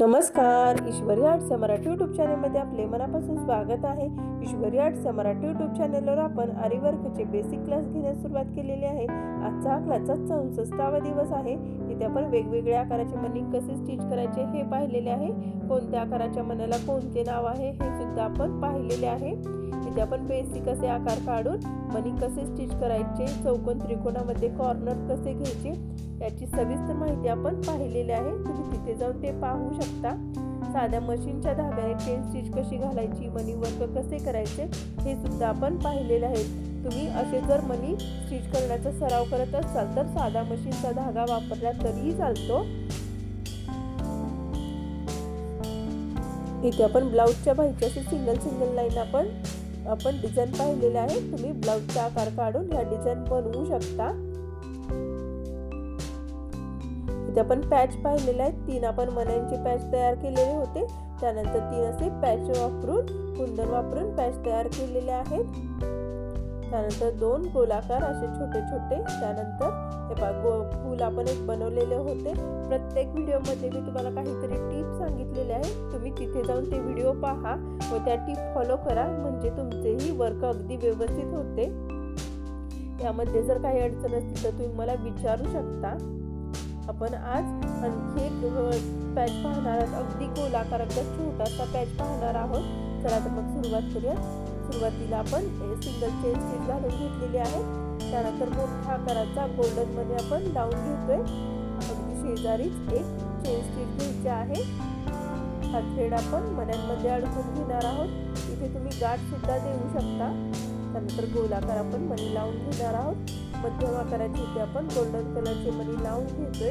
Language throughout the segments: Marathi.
नमस्कार, ईश्वरी आर्ट्स मराठी यूट्यूब चॅनलमध्ये आपले मनापासून स्वागत आहे। ईश्वरी आर्ट्स मराठी यूट्यूब चॅनलवर आपण आरी वर्कचे बेसिक क्लास घेण्यास सुरुवात केलेली आहे। आजचा क्लासचा 64वा दिवस आहे। इथे आपण वेगवेगळ्या आकाराचे मणी कसे स्टिच करायचे हे पाहिलेले आहे। कोणत्या आकाराच्या मण्याला कोणते नाव आहे हे सुद्धा आपण पाहिलेले आहे। इथे आपण बेसिक असे आकार काढून मणी कसे स्टिच करायचे, चौकोन त्रिकोणामध्ये कॉर्नर कसे घ्यायचे याची सविस्तर माहिती आपण पाहिलेली आहे। तुम्ही तिथे जाऊन ते पाहू शकता। साध्या मशीनच्या धाग्याने चेन स्टिच कशी घालायची, मणी वर्क कसे करायचे हे सुद्धा आपण पाहिलेले आहे। तुम्ही असे जर मणी स्टिच करण्याचा सराव करत असाल तर साधा मशीनचा धागा वापरला तरीही चालतो। इथे आपण ब्लाउजच्या बाहीचे असे सिंगल लाईन आपण डिझाइन पाहिलेले आहे। तुम्ही ब्लाउजचा आकार काढून या डिझाइन बनवू शकता। इथे आपण पॅच पाहिलेले आहेत। 3 आपण मण्यांचे पॅच तयार केलेले होते। त्यानंतर 3 असे पॅच वापरून कुंदन वापरून पॅच तयार केलेले आहेत। त्यानंतर 2 गोलाकार असे छोटे त्यानंतर हे पहा फूल आपण एक बनवलेले होते। प्रत्येक व्हिडिओ मध्ये मी तुम्हाला काहीतरी टिप्स सांगितलेले आहे। तुम्ही तिथे जाऊन ते व्हिडिओ पहा व त्या टिप फॉलो करा, म्हणजे तुमचेही वर्क अगदी व्यवस्थित होते। यामध्ये जर काही अडचण असतील तर तुम्ही मला विचारू शकता। आपण आज आणखी एक पॅच पाहणार आहोत। अगदी गोलाकाराचा छोटासा पॅच पाहणार आहोत। चला तर मग सुरुवात करूया। सुरुवातीला आपण सिंगल चेन स्टिच घालून घेतलेली आहे। त्यानंतर मोठ्या आकाराचा गोल्डन मणी आपण लावून घेतोय। अगदी शेजारीच एक चेन स्टिच घ्यायची आहे। हा थ्रेड आपण मण्यांमध्ये अडकून घेणार आहोत। इथे तुम्ही गाठ सुद्धा देऊ शकता। त्यानंतर गोलाकार आपण मणी लावून घेणार आहोत। मध्यम आकाराचे इथे आपण गोल्डन कलरचे मणी लावून घेतोय।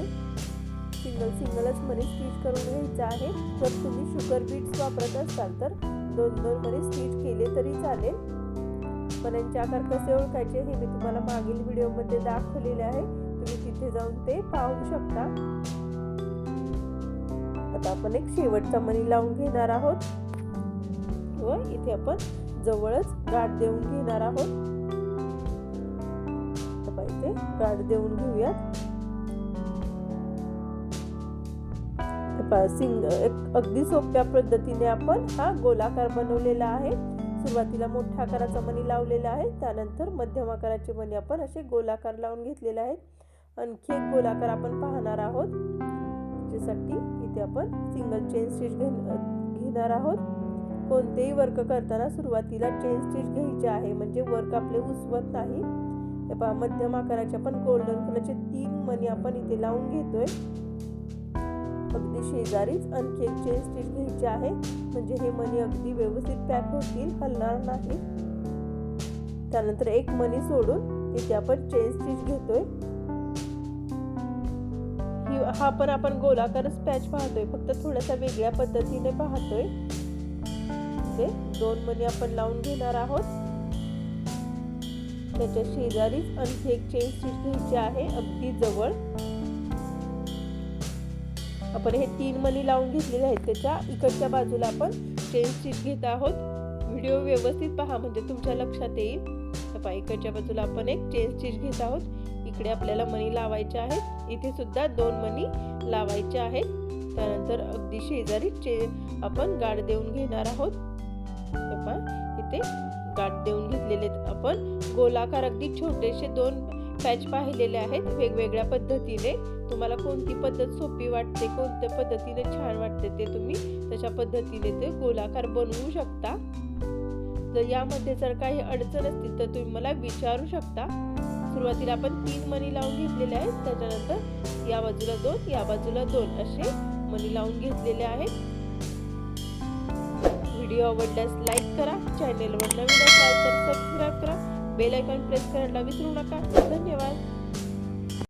सिंगलच मणी स्टिच करून घ्यायचे आहे। जर तुम्ही शुगर बीड्स वापरत असाल तर 2 मणी स्टिच केले तरी चालेल। मण्यांचे आकार कसे ओळखायचे हे मी तुम्हाला मागील व्हिडिओ मध्ये दाखवलेले आहे। तुम्ही तिथे जाऊन ते पाहू शकता। आता आपण एक शेवटचा मणी लावून घेणार आहोत व इथे आपण जवळच गाठ देऊन घेणार आहोत। इथे गाठ देऊन घेऊयात। अगदी सोप्या पद्धतीने आपण हा गोलाकार बनवलेला आहे। सुरुवातीला मोठ्या आकाराचा मणी लावलेला आहे। त्यानंतर मध्यम आकाराचे मणी आपण असे गोलाकार लावून घेतलेले आहेत। आणखी एक गोलाकार आपण पाहणार आहोत। त्यासाठी इथे आपण सिंगल चेन स्टिच घेणार आहोत। कोणतेही वर्क करताना सुरुवातीला चेन स्टिच घ्यायची आहे, म्हणजे वर्क आपले उसवत नाही। हे पहा मध्यम आकाराचे आपण गोल्डन कलरचे 3 मणी आपण इथे लावून घेतोय। अगदी शेजारीच आणखी एक चेन स्टिच घ्यायची आहे, म्हणजे हे मणी अगदी व्यवस्थित पॅक होतील, हलणार नाही। त्यानंतर एक मणी सोडून इथे आपण चेन स्टिच घेतोय। हा पण आपण गोलाकारच पॅच पाहतोय, फक्त थोडासा वेगळ्या पद्धतीने पाहतोय। 2 मणी आपण लावून घेणार आहोत। त्याच्या शेजारीच आणखी एक चेन स्टिच घ्यायची आहे, अगदी जवळ। आपण हे 3 मणी लावून घेतलेले आहेत। त्याच्या इकडच्या बाजूला आपण चेन स्टिच घेत आहोत। व्हिडिओ व्यवस्थित पहा म्हणजे तुमच्या लक्षात येईल। इकडच्या बाजूला आपण एक चेन स्टिच घेत आहोत। इकडे आपल्याला मणी लावायचे आहेत। इथे सुद्धा 2 मणी लावायचे आहेत। त्यानंतर अगदी शेजारी आपण गाठ देऊन घेणार आहोत। इथे गाठ देऊन घेतलेले आपण गोलाकार अगदी छोटेसे 2 पॅच पाहिलेले आहेत वेगवेगळ्या पद्धतीने। तुम्हाला कोणती पद्धत सोपी वाटते, कोणत्या पद्धतीने छान वाटते ते तुम्ही तशा पद्धतीने ते गोलाकार बनवू शकता। जर यामध्ये जर काही अडचण असतील तर तुम्ही मला विचारू शकता। सुरुवातीला आपण 3 मणी लावून घेतलेले आहेत। त्याच्यानंतर या बाजूला 2 या बाजूला 2 असे मणी लावून घेतलेले आहेत। व्हिडिओ आवडल्यास लाईक करा, चॅनलवर नवीन असाल तर सबस्क्राइब करा, बेल आयकॉन प्रेस करायला विसरू नका। धन्यवाद।